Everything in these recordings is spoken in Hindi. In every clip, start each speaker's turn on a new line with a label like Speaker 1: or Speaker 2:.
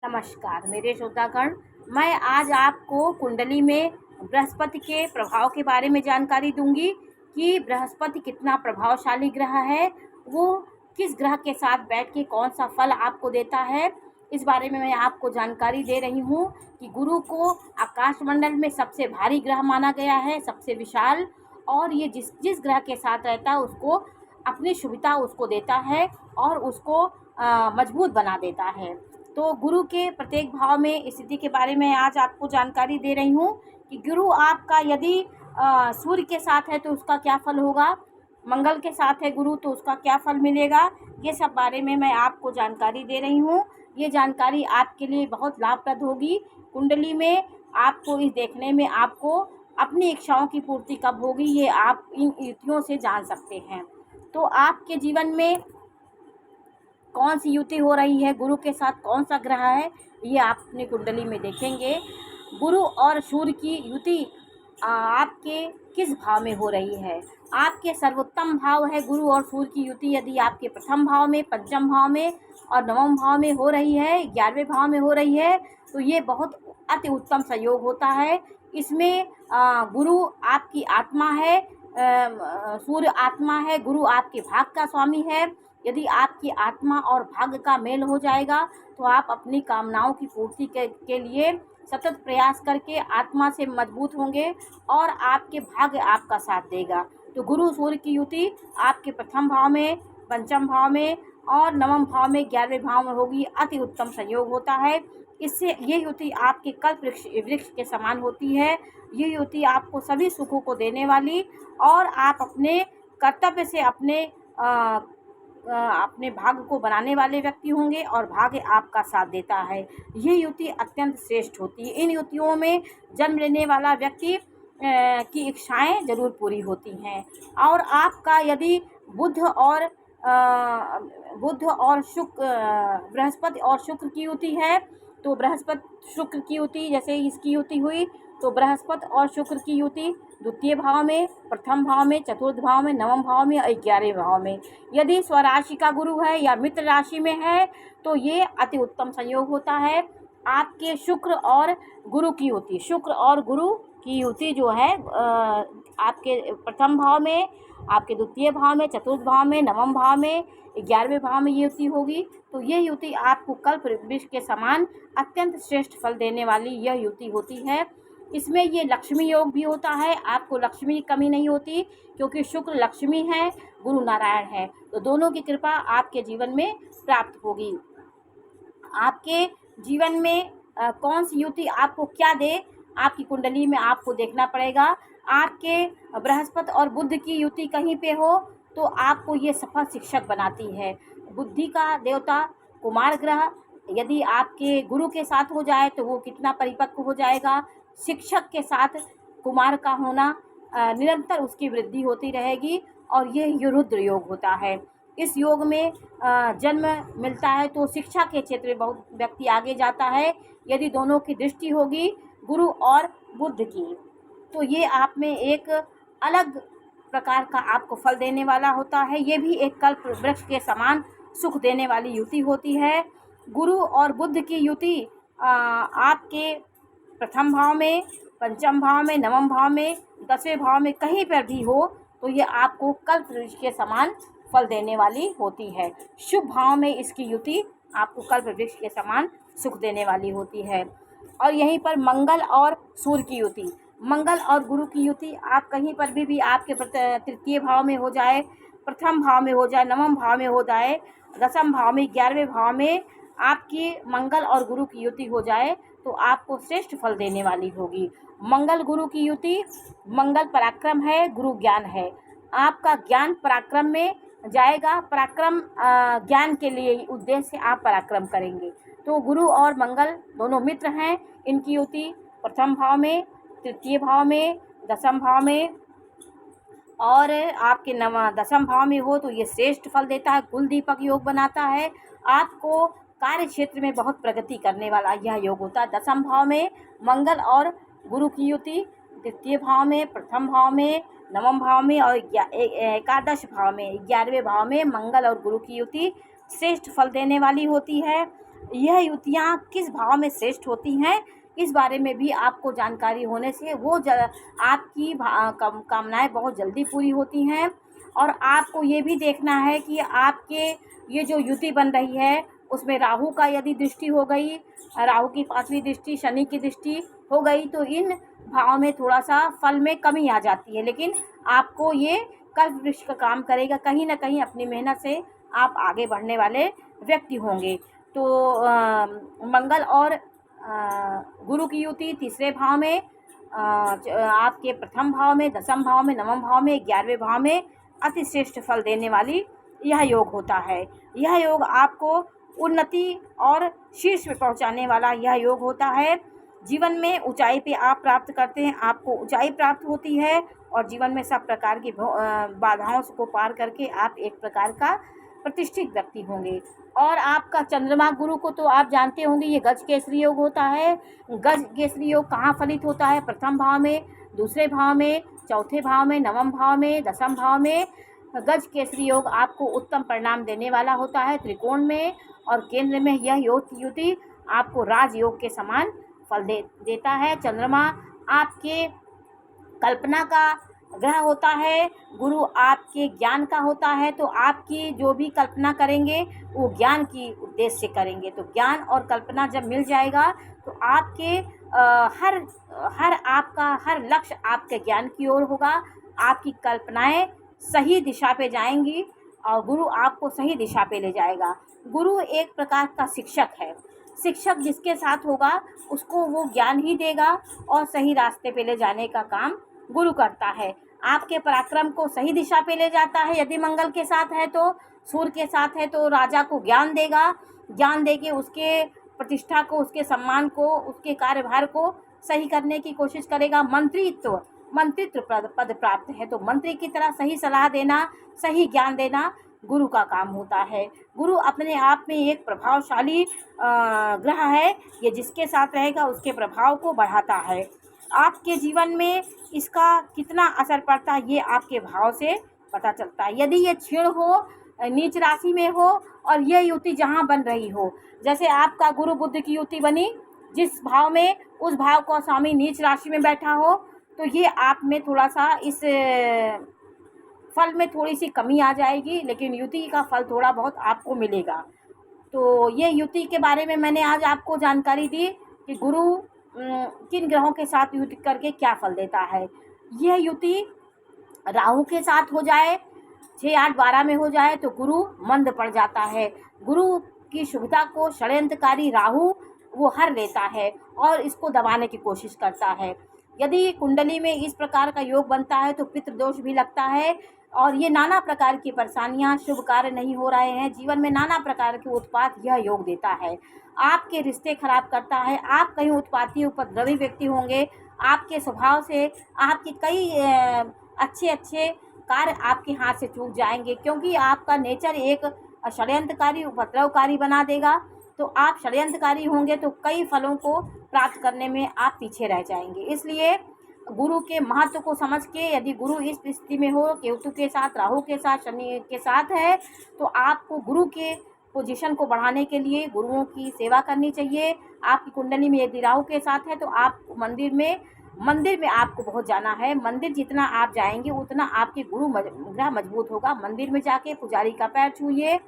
Speaker 1: नमस्कार मेरे श्रोतागण। मैं आज आपको कुंडली में बृहस्पति के प्रभाव के बारे में जानकारी दूंगी कि बृहस्पति कितना प्रभावशाली ग्रह है, वो किस ग्रह के साथ बैठ के कौन सा फल आपको देता है। इस बारे में मैं आपको जानकारी दे रही हूँ कि गुरु को आकाशमंडल में सबसे भारी ग्रह माना गया है, सबसे विशाल, और ये जिस जिस ग्रह के साथ रहता है उसको अपनी शुभता उसको देता है और उसको मजबूत बना देता है। तो गुरु के प्रत्येक भाव में स्थिति के बारे में आज आपको जानकारी दे रही हूँ कि गुरु आपका यदि सूर्य के साथ है तो उसका क्या फल होगा, मंगल के साथ है गुरु तो उसका क्या फल मिलेगा, ये सब बारे में मैं आपको जानकारी दे रही हूँ। ये जानकारी आपके लिए बहुत लाभप्रद होगी। कुंडली में आपको इस देखने में आपको अपनी इच्छाओं की पूर्ति कब होगी ये आप इन युतियों से जान सकते हैं। तो आपके जीवन में कौन सी युति हो रही है, गुरु के साथ कौन सा ग्रह है, ये आप अपनी कुंडली में देखेंगे। गुरु और सूर्य की युति आपके किस भाव में हो रही है। आपके सर्वोत्तम भाव है गुरु और सूर्य की युति यदि आपके प्रथम भाव में, पंचम भाव में और नवम भाव में हो रही है, 11वें भाव में हो रही है, तो ये बहुत अति उत्तम संयोग होता है। इसमें गुरु आपकी आत्मा है, सूर्य आत्मा है, गुरु आपके भाग का स्वामी है। यदि आपकी आत्मा और भाग्य का मेल हो जाएगा तो आप अपनी कामनाओं की पूर्ति के लिए सतत प्रयास करके आत्मा से मजबूत होंगे और आपके भाग्य आपका साथ देगा। तो गुरु सूर्य की युति आपके प्रथम भाव में, पंचम भाव में और नवम भाव में, 11वें भाव में होगी। अति उत्तम संयोग होता है। इससे ये युति आपके कल्प वृक्ष के समान होती है। ये युति आपको सभी सुखों को देने वाली और आप अपने कर्तव्य से अपने भाग्य को बनाने वाले व्यक्ति होंगे और भाग्य आपका साथ देता है। ये युति अत्यंत श्रेष्ठ होती है। इन युतियों में जन्म लेने वाला व्यक्ति की इच्छाएं जरूर पूरी होती हैं। और आपका यदि बुध और शुक्र, बृहस्पति और शुक्र की युति है तो बृहस्पति शुक्र की युति जैसे इसकी युति हुई तो बृहस्पति और शुक्र की युति द्वितीय भाव में, प्रथम भाव में, चतुर्थ भाव में, नवम भाव में और 11वें भाव में। यदि स्वराशि का गुरु है या मित्र राशि में है तो ये अति उत्तम संयोग होता है। आपके शुक्र और गुरु की युति, शुक्र और गुरु की युति जो है आपके प्रथम भाव में, आपके द्वितीय भाव में, चतुर्थ भाव में, नवम भाव में, 11वें भाव में ये युति होगी। तो ये युति आपको कल्प वृक्ष के समान अत्यंत श्रेष्ठ फल देने वाली यह युति होती है। इसमें ये लक्ष्मी योग भी होता है। आपको लक्ष्मी की कमी नहीं होती क्योंकि शुक्र लक्ष्मी है, गुरु नारायण है, तो दोनों की कृपा आपके जीवन में प्राप्त होगी। आपके जीवन में कौन सी युति आपको क्या दे, आपकी कुंडली में आपको देखना पड़ेगा। आपके बृहस्पति और बुध की युति कहीं पे हो तो आपको ये सफल शिक्षक बनाती है। बुद्धि का देवता कुमार ग्रह यदि आपके गुरु के साथ हो जाए तो वो कितना परिपक्व हो जाएगा। शिक्षक के साथ कुमार का होना निरंतर उसकी वृद्धि होती रहेगी और ये रुद्र योग होता है। इस योग में जन्म मिलता है तो शिक्षा के क्षेत्र में बहुत व्यक्ति आगे जाता है। यदि दोनों की दृष्टि होगी गुरु और बुध की तो ये आप में एक अलग प्रकार का आपको फल देने वाला होता है। ये भी एक कल्प वृक्ष के समान सुख देने वाली युति होती है। गुरु और बुध की युति आपके प्रथम भाव में, पंचम भाव में, नवम भाव में, 10वें भाव में कहीं पर भी हो तो ये आपको कल्प वृक्ष के समान फल देने वाली होती है। शुभ भाव में इसकी युति आपको कल्प वृक्ष के समान सुख देने वाली होती है। और यहीं पर मंगल और सूर्य की युति, मंगल और गुरु की युति आप कहीं पर भी आपके तृतीय भाव में हो जाए, प्रथम भाव में हो जाए, नवम भाव में हो जाए, दसम भाव में, 11वें भाव में आपकी मंगल और गुरु की युति हो जाए तो आपको श्रेष्ठ फल देने वाली होगी। मंगल गुरु की युति, मंगल पराक्रम है, गुरु ज्ञान है। आपका ज्ञान पराक्रम में जाएगा। पराक्रम ज्ञान के लिए उद्देश्य से आप पराक्रम करेंगे। तो गुरु और मंगल दोनों मित्र हैं। इनकी युति प्रथम भाव में, तृतीय भाव में, दसम भाव में और आपके दसम भाव में हो तो ये श्रेष्ठ फल देता है, कुल दीपक योग बनाता है। आपको कार्य क्षेत्र में बहुत प्रगति करने वाला यह योग होता है। दसम भाव में मंगल और गुरु की युति, तृतीय भाव में, प्रथम भाव में, नवम भाव में और एकादश भाव में, 11वें भाव में मंगल और गुरु की युति श्रेष्ठ फल देने वाली होती है। यह युतियाँ किस भाव में श्रेष्ठ होती हैं, इस बारे में भी आपको जानकारी होने से वो आपकी कामनाएं बहुत जल्दी पूरी होती हैं। और आपको ये भी देखना है कि आपके ये जो युति बन रही है उसमें राहु का यदि दृष्टि हो गई, राहु की 5वीं दृष्टि, शनि की दृष्टि हो गई, तो इन भाव में थोड़ा सा फल में कमी आ जाती है। लेकिन आपको ये कल्प वृक्ष का काम करेगा, कहीं ना कहीं अपनी मेहनत से आप आगे बढ़ने वाले व्यक्ति होंगे। तो मंगल और गुरु की युति तीसरे भाव में, आपके प्रथम भाव में, दसम भाव में, नवम भाव में, 11वें भाव में अति श्रेष्ठ फल देने वाली यह योग होता है। यह योग आपको उन्नति और शीर्ष में पहुंचाने वाला यह योग होता है। जीवन में ऊंचाई पे आप प्राप्त करते हैं, आपको ऊंचाई प्राप्त होती है और जीवन में सब प्रकार की बाधाओं को पार करके आप एक प्रकार का प्रतिष्ठित व्यक्ति होंगे। और आपका चंद्रमा गुरु को तो आप जानते होंगे, ये गज केसरी योग होता है। गज केसरी योग कहाँ फलित होता है? प्रथम भाव में, दूसरे भाव में, चौथे भाव में, नवम भाव में, दसम भाव में। गज केसरी योग आपको उत्तम परिणाम देने वाला होता है त्रिकोण में, और केंद्र में यह युति आपको राजयोग के समान फल देता है। चंद्रमा आपके कल्पना का ग्रह होता है, गुरु आपके ज्ञान का होता है। तो आपकी जो भी कल्पना करेंगे वो ज्ञान की उद्देश्य से करेंगे। तो ज्ञान और कल्पना जब मिल जाएगा तो आपके हर लक्ष्य आपके ज्ञान की ओर होगा। आपकी कल्पनाएं सही दिशा पे जाएंगी और गुरु आपको सही दिशा पे ले जाएगा। गुरु एक प्रकार का शिक्षक है। शिक्षक जिसके साथ होगा उसको वो ज्ञान ही देगा और सही रास्ते पे ले जाने का काम गुरु करता है। आपके पराक्रम को सही दिशा पे ले जाता है। यदि मंगल के साथ है तो, सूर्य के साथ है तो राजा को ज्ञान देगा, ज्ञान देके उसके प्रतिष्ठा को, उसके सम्मान को, उसके कार्यभार को सही करने की कोशिश करेगा। मंत्रित्व पद प्राप्त है तो मंत्री की तरह सही सलाह देना, सही ज्ञान देना गुरु का काम होता है। गुरु अपने आप में एक प्रभावशाली ग्रह है। ये जिसके साथ रहेगा उसके प्रभाव को बढ़ाता है। आपके जीवन में इसका कितना असर पड़ता है ये आपके भाव से पता चलता है। यदि ये क्षीण हो, नीच राशि में हो और ये युति जहाँ बन रही हो, जैसे आपका गुरु बुध की युति बनी जिस भाव में, उस भाव का स्वामी नीच राशि में बैठा हो, तो ये आप में थोड़ा सा इस फल में थोड़ी सी कमी आ जाएगी, लेकिन युति का फल थोड़ा बहुत आपको मिलेगा। तो ये युति के बारे में मैंने आज आपको जानकारी दी कि गुरु किन ग्रहों के साथ युति करके क्या फल देता है। यह युति राहु के साथ हो जाए, 6, 8, 12 में हो जाए तो गुरु मंद पड़ जाता है। गुरु की शुभता को षड्यंत्रकारी राहु वो हर लेता है और इसको दबाने की कोशिश करता है। यदि कुंडली में इस प्रकार का योग बनता है तो पितृदोष भी लगता है और ये नाना प्रकार की परेशानियां, शुभ कार्य नहीं हो रहे हैं, जीवन में नाना प्रकार के उत्पात यह योग देता है। आपके रिश्ते खराब करता है। आप कहीं उत्पाती उपद्रवी व्यक्ति होंगे। आपके स्वभाव से आपके कई अच्छे अच्छे कार्य आपके हाथ से चूक जाएंगे, क्योंकि आपका नेचर एक षड्यंत्रकारी, उपद्रवकारी बना देगा। तो आप षड्यंत्रकारी होंगे तो कई फलों को प्राप्त करने में आप पीछे रह जाएंगे। इसलिए गुरु के महत्व को समझ के, यदि गुरु इस स्थिति में हो, केतु के साथ, राहु के साथ, शनि के साथ है, तो आपको गुरु के पोजीशन को बढ़ाने के लिए गुरुओं की सेवा करनी चाहिए। आपकी कुंडली में यदि राहु के साथ है तो आप मंदिर में आपको बहुत जाना है। मंदिर जितना आप जाएंगे उतना आपके गुरु ग्रह मजबूत होगा। मंदिर में जाके पुजारी का पैर छूइए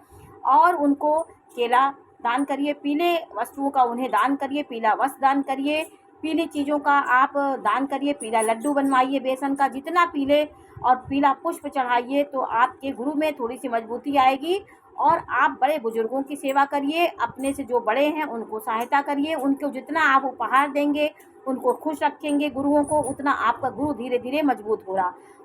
Speaker 1: और उनको केला दान करिए, पीले वस्तुओं का उन्हें दान करिए, पीला वस्त्र दान करिए, पीली चीज़ों का आप दान करिए, पीला लड्डू बनवाइए बेसन का, जितना पीले और पीला पुष्प चढ़ाइए तो आपके गुरु में थोड़ी सी मजबूती आएगी। और आप बड़े बुजुर्गों की सेवा करिए, अपने से जो बड़े हैं उनको सहायता करिए। उनको जितना आप उपहार देंगे, उनको खुश रखेंगे गुरुओं को, उतना आपका गुरु धीरे धीरे मजबूत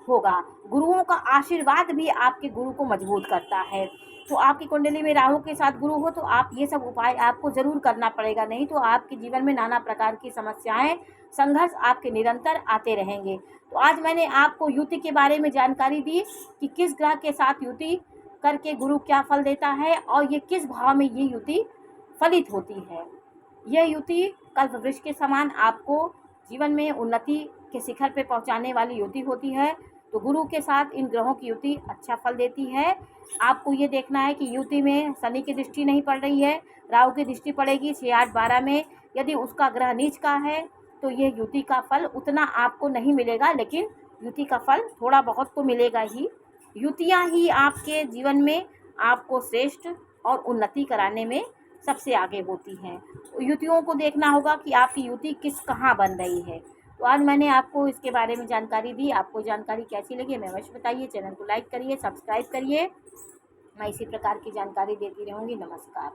Speaker 1: होगा। गुरुओं का आशीर्वाद भी आपके गुरु को मजबूत करता है। तो आपकी कुंडली में राहु के साथ गुरु हो तो आप ये सब उपाय आपको ज़रूर करना पड़ेगा, नहीं तो आपके जीवन में नाना प्रकार की समस्याएं, संघर्ष आपके निरंतर आते रहेंगे। तो आज मैंने आपको युति के बारे में जानकारी दी कि किस ग्रह के साथ युति करके गुरु क्या फल देता है और ये किस भाव में ये युति फलित होती है। यह युति कल्पवृक्ष के समान आपको जीवन में उन्नति के शिखर पे पहुंचाने वाली युति होती है। तो गुरु के साथ इन ग्रहों की युति अच्छा फल देती है। आपको ये देखना है कि युति में शनि की दृष्टि नहीं पड़ रही है, राहु की दृष्टि पड़ेगी 6, 8, 12 में। यदि उसका ग्रह नीच का है तो ये युति का फल उतना आपको नहीं मिलेगा, लेकिन युति का फल थोड़ा बहुत तो मिलेगा ही। युतियाँ ही आपके जीवन में आपको श्रेष्ठ और उन्नति कराने में सबसे आगे होती हैं। युतियों को देखना होगा कि आपकी युति किस कहाँ बन रही है। तो आज मैंने आपको इसके बारे में जानकारी दी। आपको जानकारी कैसी लगी हमें अवश्य बताइए। चैनल को लाइक करिए, सब्सक्राइब करिए। मैं इसी प्रकार की जानकारी देती रहूँगी। नमस्कार।